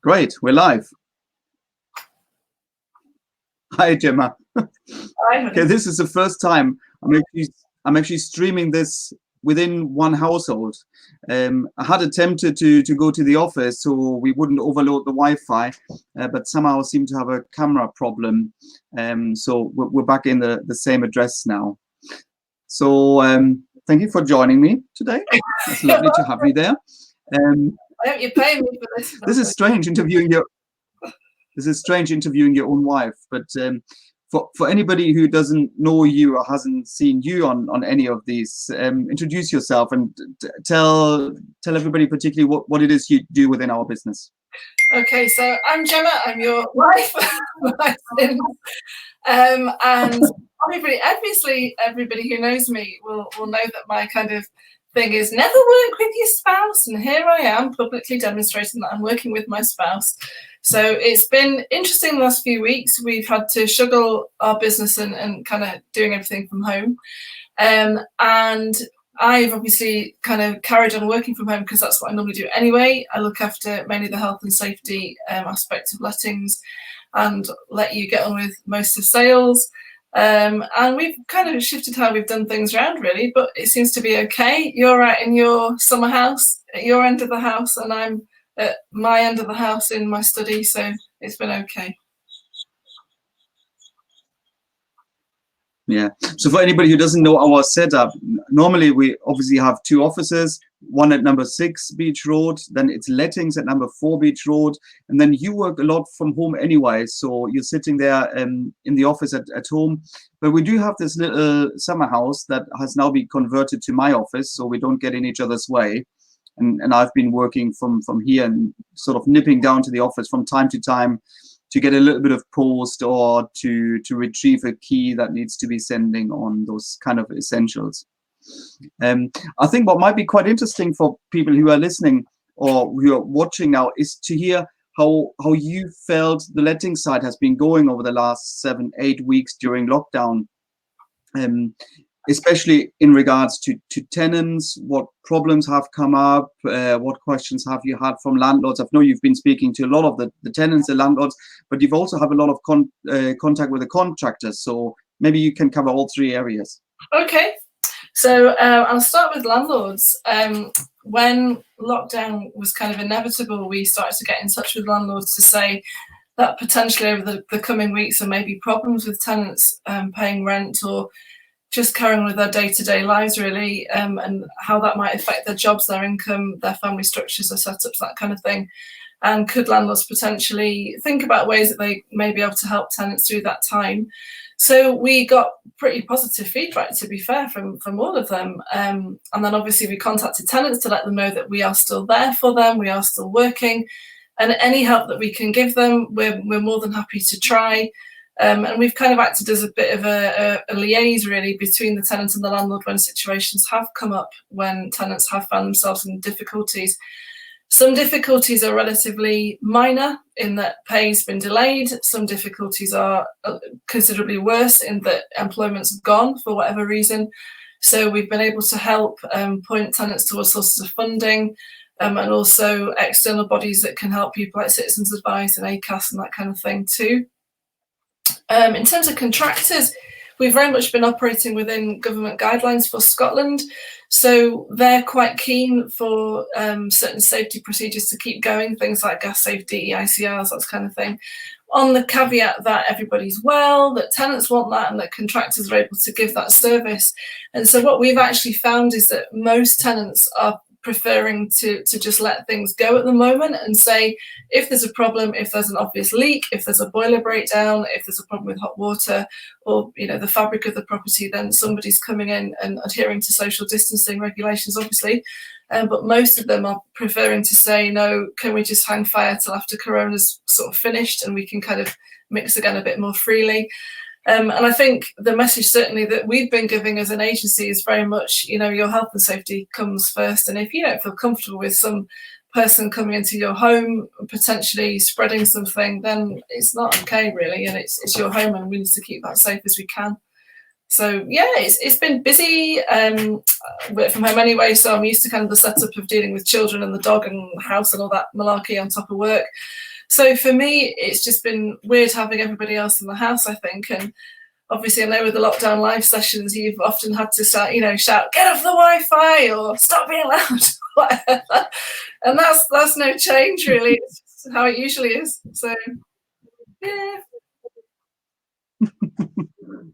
Great, we're live. Hi, Gemma. Hi. Okay, this is the first time I'm actually streaming this within one household. I had attempted to go to the office so we wouldn't overload the Wi-Fi, but somehow seem to have a camera problem. So we're back in the same address now. So thank you for joining me today. It's lovely to have you there. I hope you're paying me for this. This is strange interviewing your own wife, but for anybody who doesn't know you or hasn't seen you on any of these, introduce yourself and tell everybody particularly what it is you do within our business. Okay, so I'm Gemma. I'm your wife. And everybody who knows me will know that my kind of thing is never work with your spouse, and here I am publicly demonstrating that I'm working with my spouse. So it's been interesting the last few weeks. We've had to juggle our business and kind of doing everything from home, and I've obviously kind of carried on working from home because that's what I normally do anyway. I look after mainly the health and safety aspect of lettings and let you get on with most of sales. And we've kind of shifted how we've done things around, really, but it seems to be okay. You're out in your summer house at your end of the house, and I'm at my end of the house in my study, so it's been okay. Yeah. So for anybody who doesn't know our setup, normally we obviously have two offices, one at number 6 Beach Road, then it's lettings at number 4 Beach Road, and then you work a lot from home anyway, so you're sitting there in the office at home. But we do have this little summer house that has now been converted to my office, so we don't get in each other's way. And I've been working from here and sort of nipping down to the office from time to time to get a little bit of post or to retrieve a key that needs to be sending on those kind of essentials. I think what might be quite interesting for people who are listening or who are watching now is to hear how you felt the letting side has been going over the last 7-8 weeks during lockdown, especially in regards to tenants. What problems have come up? What questions have you had from landlords? I know you've been speaking to a lot of the tenants and landlords, but you've also have a lot of contact with the contractors. So maybe you can cover all 3 areas. Okay. So I'll start with landlords. When lockdown was kind of inevitable, we started to get in touch with landlords to say that potentially over the coming weeks there may be problems with tenants paying rent or just carrying on with their day-to-day lives, really, and how that might affect their jobs, their income, their family structures, their setups, that kind of thing. And could landlords potentially think about ways that they may be able to help tenants through that time? So we got pretty positive feedback, to be fair, from all of them. And then obviously we contacted tenants to let them know that we are still there for them, we are still working, and any help that we can give them, we're more than happy to try. And we've kind of acted as a bit of a liaison, really, between the tenant and the landlord when situations have come up, when tenants have found themselves in difficulties. Some difficulties are relatively minor in that pay's been delayed. Some difficulties are considerably worse in that employment's gone for whatever reason. So we've been able to help point tenants towards sources of funding, and also external bodies that can help people like Citizens Advice and ACAS and that kind of thing too. In terms of contractors, we've very much been operating within government guidelines for Scotland. So they're quite keen for certain safety procedures to keep going, things like gas safety, EICRs, that kind of thing, on the caveat that everybody's well, that tenants want that, and that contractors are able to give that service. And so what we've actually found is that most tenants are preferring to just let things go at the moment and say, if there's a problem, if there's an obvious leak, if there's a boiler breakdown, if there's a problem with hot water or the fabric of the property, then somebody's coming in and adhering to social distancing regulations, obviously. But most of them are preferring to say, no, can we just hang fire till after Corona's sort of finished and we can kind of mix again a bit more freely. And I think the message certainly that we've been giving as an agency is very much, your health and safety comes first. And if you don't feel comfortable with some person coming into your home, potentially spreading something, then it's not okay, really. And it's your home, and we need to keep that safe as we can. So yeah, it's been busy. Work from home anyway, so I'm used to kind of the setup of dealing with children and the dog and house and all that malarkey on top of work. So for me, it's just been weird having everybody else in the house, I think. And obviously, I know with the lockdown live sessions, you've often had to shout, "Get off the Wi-Fi" or "Stop being loud," whatever. And that's no change really. It's just how it usually is. So yeah.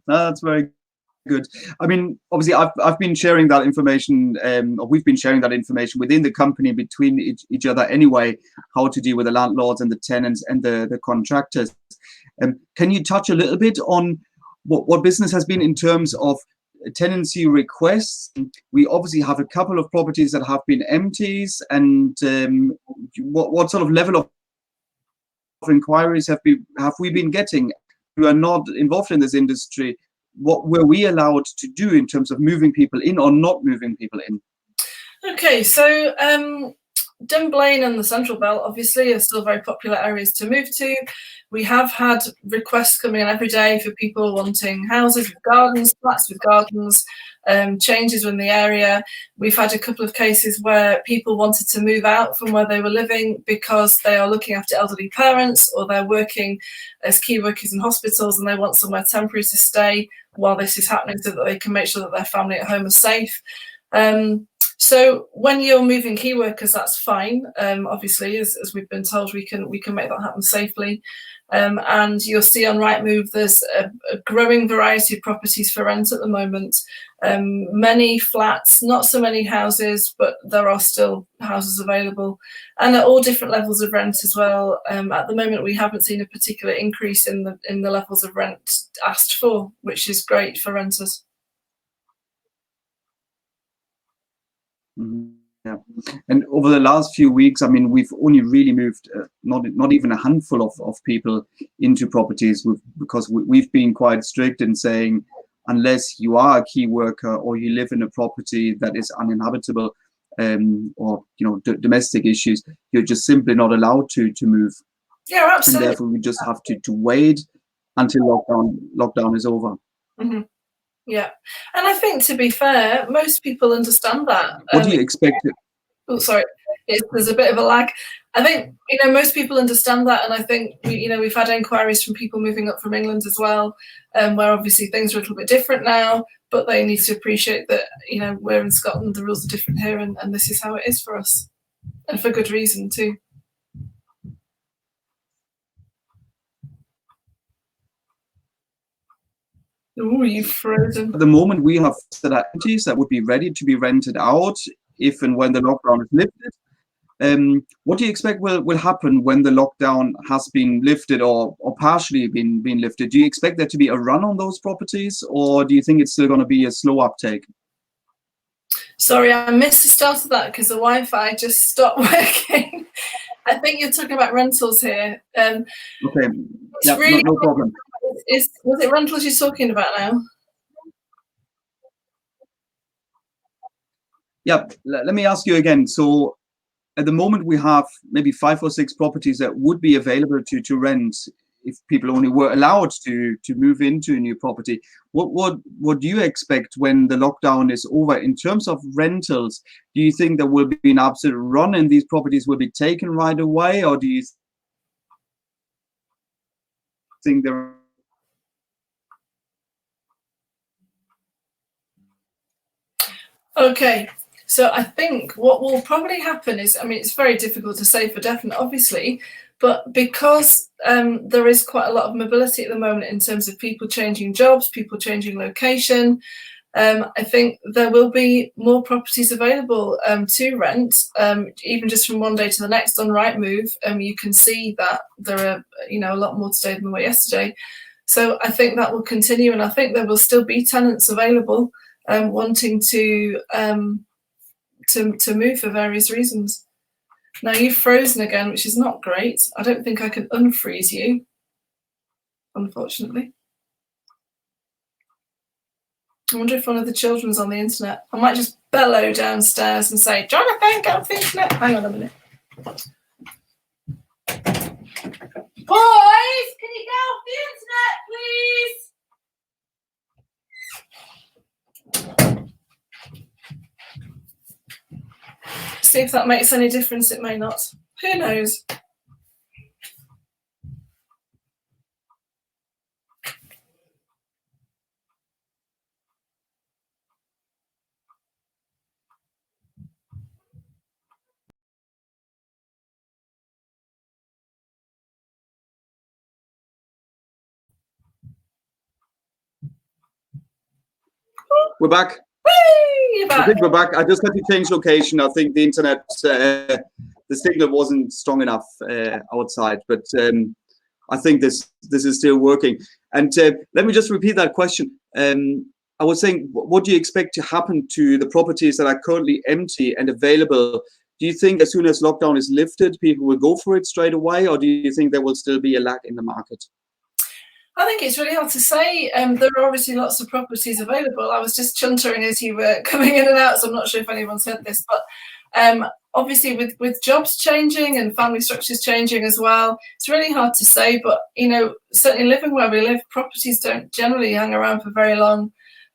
That's very good. I mean, obviously, I've been sharing that information, or we've been sharing that information within the company between each other anyway, how to deal with the landlords and the tenants and the contractors. Can you touch a little bit on what business has been in terms of tenancy requests? We obviously have a couple of properties that have been empties, and what sort of level of inquiries have we been getting? We are not involved in this industry. What were we allowed to do in terms of moving people in or not moving people in? Okay, so Dunblane and the Central Belt obviously are still very popular areas to move to. We have had requests coming in every day for people wanting houses with gardens, flats with gardens, changes in the area. We've had a couple of cases where people wanted to move out from where they were living because they are looking after elderly parents, or they're working as key workers in hospitals and they want somewhere temporary to stay while this is happening so that they can make sure that their family at home are safe. So when you're moving key workers, that's fine. Obviously, as we've been told, we can make that happen safely. And you'll see on Rightmove, there's a growing variety of properties for rent at the moment. Many flats, not so many houses, but there are still houses available, and at all different levels of rent as well. At the moment, we haven't seen a particular increase in the levels of rent asked for, which is great for renters. Yeah, and over the last few weeks, I mean, we've only really moved not even a handful of people into properties because we've been quite strict in saying, unless you are a key worker or you live in a property that is uninhabitable, or domestic issues, you're just simply not allowed to move. Yeah, absolutely. And therefore, we just have to wait until lockdown is over. Mm-hmm. Yeah, and I think, to be fair, most people understand that. What do you expect? Oh, sorry, there's a bit of a lag. I think most people understand that, and I think we've had inquiries from people moving up from England as well, where obviously things are a little bit different now, but they need to appreciate that we're in Scotland, the rules are different here, and this is how it is for us, and for good reason too. Oh, you've frozen. At the moment, we have strategies that would be ready to be rented out if and when the lockdown is lifted. What do you expect will happen when the lockdown has been lifted or partially been lifted? Do you expect there to be a run on those properties, or do you think it's still going to be a slow uptake? Sorry, I missed the start of that because the Wi-Fi just stopped working. I think you're talking about rentals here. Okay, yeah, really no problem. Was it rentals you're talking about now? Yeah, let me ask you again. So at the moment, we have maybe 5 or 6 properties that would be available to rent if people only were allowed to move into a new property. What do you expect when the lockdown is over in terms of rentals? Do you think there will be an absolute run and these properties will be taken right away, or do you think there? Okay, so I think what will probably happen is, it's very difficult to say for definite, obviously, but because there is quite a lot of mobility at the moment in terms of people changing jobs, people changing location, I think there will be more properties available to rent, even just from one day to the next on Rightmove. You can see that there are, a lot more today than there were yesterday. So I think that will continue, and I think there will still be tenants available wanting to move for various reasons. Now you've frozen again, which is not great. I don't think I can unfreeze you, unfortunately. I wonder if one of the children's on the internet. I might just bellow downstairs and say, "Jonathan, get off the internet." Hang on a minute. Boys, can you get off the internet, please? See if that makes any difference. It may not. Who knows? We're back. Whee! You're back. I think we're back. I just had to change location. I think the internet, the signal wasn't strong enough outside, but I think this is still working. And let me just repeat that question. I was saying, what do you expect to happen to the properties that are currently empty and available? Do you think as soon as lockdown is lifted, people will go for it straight away, or do you think there will still be a lack in the market? I think it's really hard to say. There are obviously lots of properties available. I was just chuntering as you were coming in and out, so I'm not sure if anyone said this, but obviously with jobs changing and family structures changing as well, it's really hard to say. But, you know, certainly living where we live, properties don't generally hang around for very long,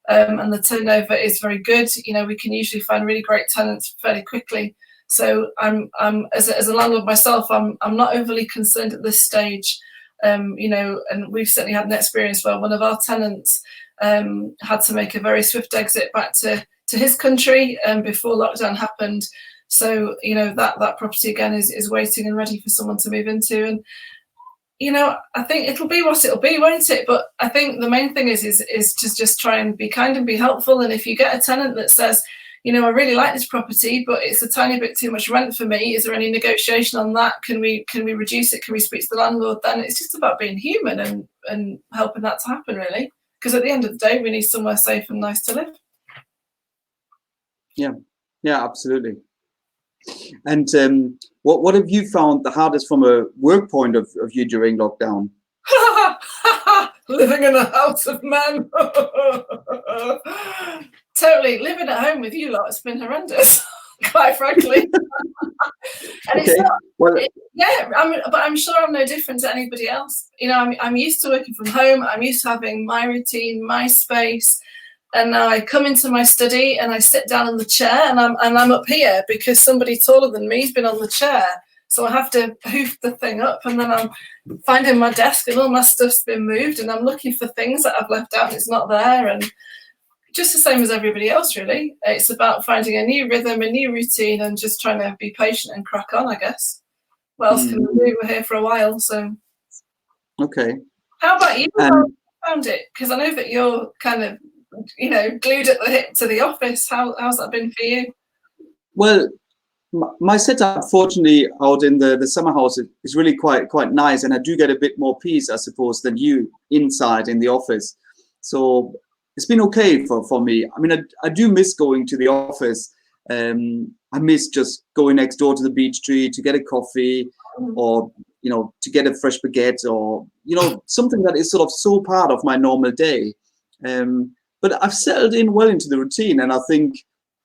and the turnover is very good. You know, we can usually find really great tenants fairly quickly. So I'm as a landlord myself, I'm not overly concerned at this stage. You know, and we've certainly had an experience where one of our tenants had to make a very swift exit back to his country before lockdown happened. So, you know, that property again is waiting and ready for someone to move into. And, you know, I think it'll be what it'll be, won't it? But I think the main thing is to just try and be kind and be helpful. And if you get a tenant that says, you know, I really like this property, but it's a tiny bit too much rent for me. Is there any negotiation on that? Can we reduce it? Can we speak to the landlord? Then it's just about being human and helping that to happen, really. Because at the end of the day, we need somewhere safe and nice to live. Yeah, absolutely. And what have you found the hardest from a work point of view during lockdown? Living in a house of men. Totally, living at home with you lot has been horrendous, quite frankly. And okay. But I'm sure I'm no different to anybody else. You know, I'm used to working from home. I'm used to having my routine, my space, and now I come into my study and I sit down in the chair, and I'm up here because somebody taller than me has been on the chair. So I have to hoof the thing up, and then I'm finding my desk and all my stuff's been moved, and I'm looking for things that I've left out and it's not there, and just the same as everybody else, really. It's about finding a new rhythm, a new routine, and just trying to be patient and crack on, I guess. What else can we do? We're here for a while, so. Okay. How about you? How you found it? Because I know that you're kind of, you know, glued at the hip to the office. How's that been for you? Well, my setup, fortunately, out in the summer house is really quite nice, and I do get a bit more peace, I suppose, than you inside in the office. So it's been okay for me. I mean, I do miss going to the office. I miss just going next door to the beech tree to get a coffee, or, you know, to get a fresh baguette, or, you know, something that is sort of so part of my normal day. But I've settled in well into the routine, and I think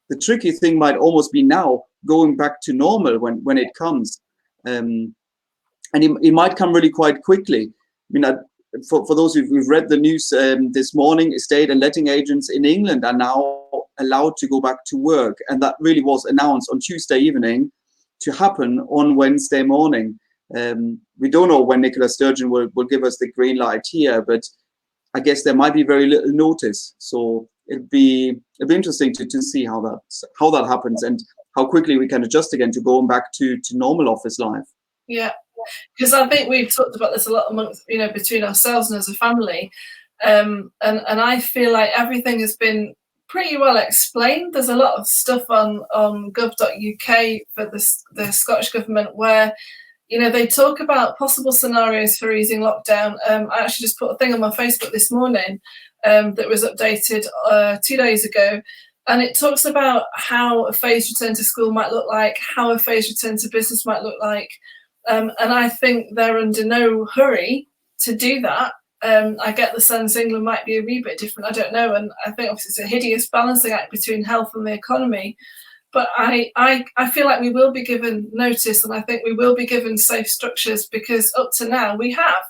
the tricky thing might almost be now going back to normal when it comes. And it might come really quite quickly. I mean, for those who've read the news this morning, estate and letting agents in England are now allowed to go back to work. And that really was announced on Tuesday evening to happen on Wednesday morning. We don't know when Nicola Sturgeon will give us the green light here, but I guess there might be very little notice. So it'd be interesting to see how that happens and how quickly we can adjust again to going back to normal office life. Yeah. Because I think we've talked about this a lot amongst, you know, between ourselves and as a family, and I feel like everything has been pretty well explained. There's a lot of stuff on gov.uk for the Scottish government where, you know, they talk about possible scenarios for easing lockdown. I actually just put a thing on my Facebook this morning that was updated 2 days ago. And it talks about how a phased return to school might look like, how a phased return to business might look like. And I think they're under no hurry to do that. I get the sense England might be a wee bit different. I don't know. And I think obviously it's a hideous balancing act between health and the economy. But I feel like we will be given notice, and I think we will be given safe structures, because up to now we have.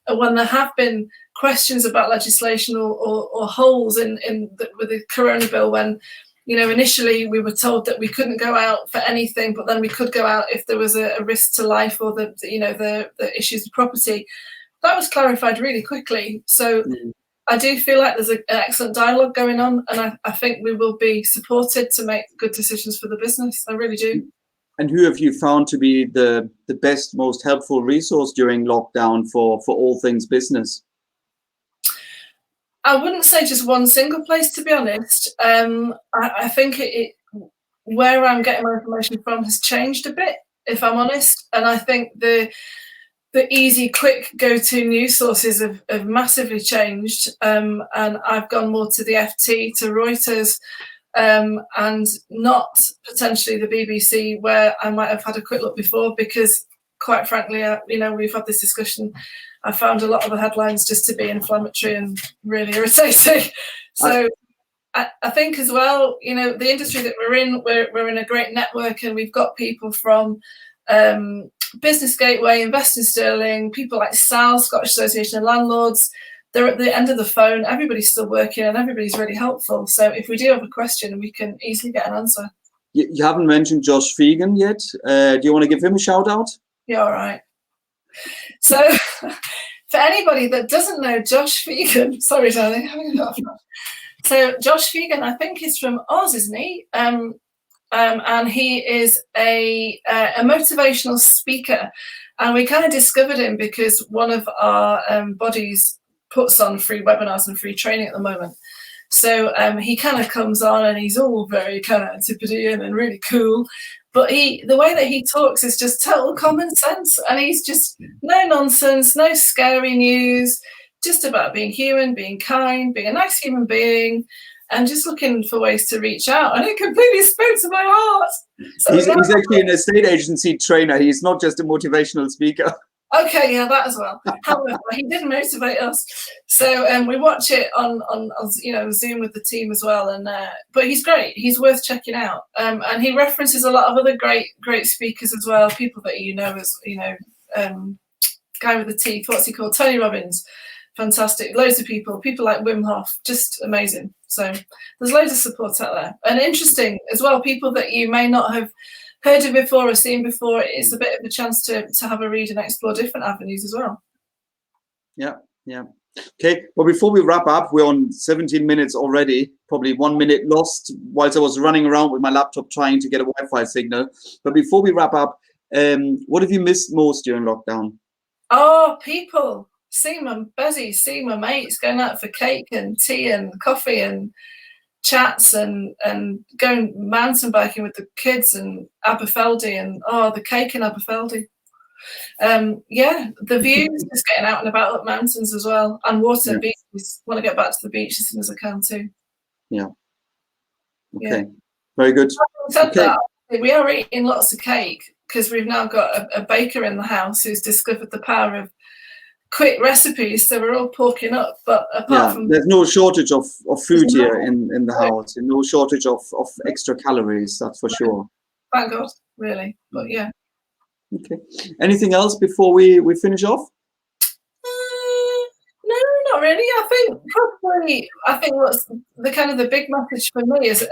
And when there have been questions about legislation or holes with the Corona bill, when initially we were told that we couldn't go out for anything, but then we could go out if there was a risk to life or the issues of property. That was clarified really quickly. So I do feel like there's an excellent dialogue going on, and I think we will be supported to make good decisions for the business. I really do. And who have you found to be the best, most helpful resource during lockdown for all things business? I wouldn't say just one single place, to be honest. I think where I'm getting my information from has changed a bit, if I'm honest. And I think the easy, quick go-to news sources have massively changed. And I've gone more to the FT, to Reuters, and not potentially the BBC, where I might have had a quick look before, because quite frankly, we've had this discussion. I found a lot of the headlines just to be inflammatory and really irritating. So I think as well, the industry that we're in a great network, and we've got people from Business Gateway, Invest in Sterling, people like SAL, Scottish Association of Landlords. They're at the end of the phone. Everybody's still working and everybody's really helpful. So if we do have a question, we can easily get an answer. You haven't mentioned Josh Fegan yet. Do you want to give him a shout out? Yeah, all right. So for anybody that doesn't know Josh Fegan, sorry, darling. So Josh Fegan, I think he's from Oz, isn't he? And he is a motivational speaker. And we kind of discovered him because one of our bodies puts on free webinars and free training at the moment. So he kind of comes on and he's all very kind of Antipodean and really cool. But the way that he talks is just total common sense. And he's just no nonsense, no scary news, just about being human, being kind, being a nice human being, and just looking for ways to reach out. And it completely spoke to my heart. So he's actually an estate agency trainer. He's not just a motivational speaker. Okay, yeah, that as well. However, he did motivate us. So we watch it on Zoom with the team as well. And but he's great. He's worth checking out. And he references a lot of other great speakers as well. People that as guy with the teeth. What's he called? Tony Robbins. Fantastic. Loads of people like Wim Hof, just amazing. So there's loads of support out there. And interesting as well, people that you may not have heard of before or seen before. It's a bit of a chance to have a read and explore different avenues as well. Yeah. Okay, well, before we wrap up, we're on 17 minutes already, probably 1 minute lost whilst I was running around with my laptop trying to get a Wi-Fi signal. But before we wrap up, what have you missed most during lockdown? Oh, people. Seeing my buddies, seeing my mates, going out for cake and tea and coffee and chats and going mountain biking with the kids and Aberfeldy and the cake in Aberfeldy. The views, just getting out and about up mountains as well, and water, beaches. Want to get back to the beach as soon as I can too. Yeah. Okay. Very good. Said that, we are eating lots of cake because we've now got a baker in the house who's discovered the power of quick recipes, so we're all porking up. But apart from there's no shortage of food here in the house, and no shortage of extra calories, that's for sure. Thank God, really. But yeah. Okay. Anything else before we finish off? No, not really. I think what's the kind of the big message for me is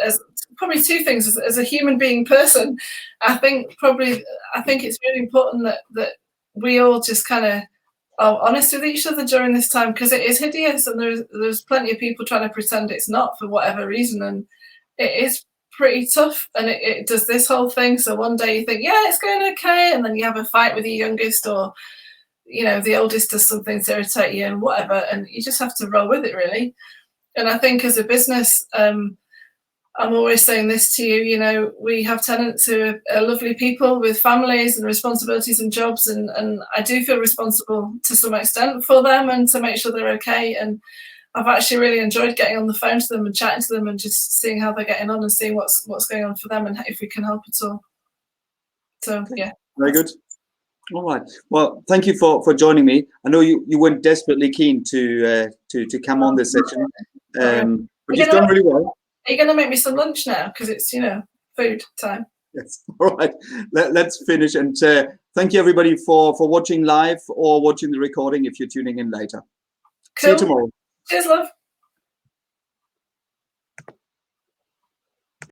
probably two things. As a human being person, I think it's really important that we all just kind of are honest with each other during this time, because it is hideous and there's plenty of people trying to pretend it's not for whatever reason, and it is pretty tough, and it does this whole thing. So one day you think, yeah, it's going okay, and then you have a fight with your youngest, or the oldest does something to irritate you and whatever, and you just have to roll with it, really. And I think as a business, I'm always saying this to you, we have tenants who are lovely people with families and responsibilities and jobs, and I do feel responsible to some extent for them and to make sure they're okay. And I've actually really enjoyed getting on the phone to them and chatting to them and just seeing how they're getting on and seeing what's going on for them and if we can help at all. So, yeah. Very good. All right. Well, thank you for joining me. I know you weren't desperately keen to come on this session, but you've done really well. Are you going to make me some lunch now? Because it's, food time. Yes. All right. Let's finish. And thank you, everybody, for watching live or watching the recording if you're tuning in later. Cool. See you tomorrow. Cheers, love.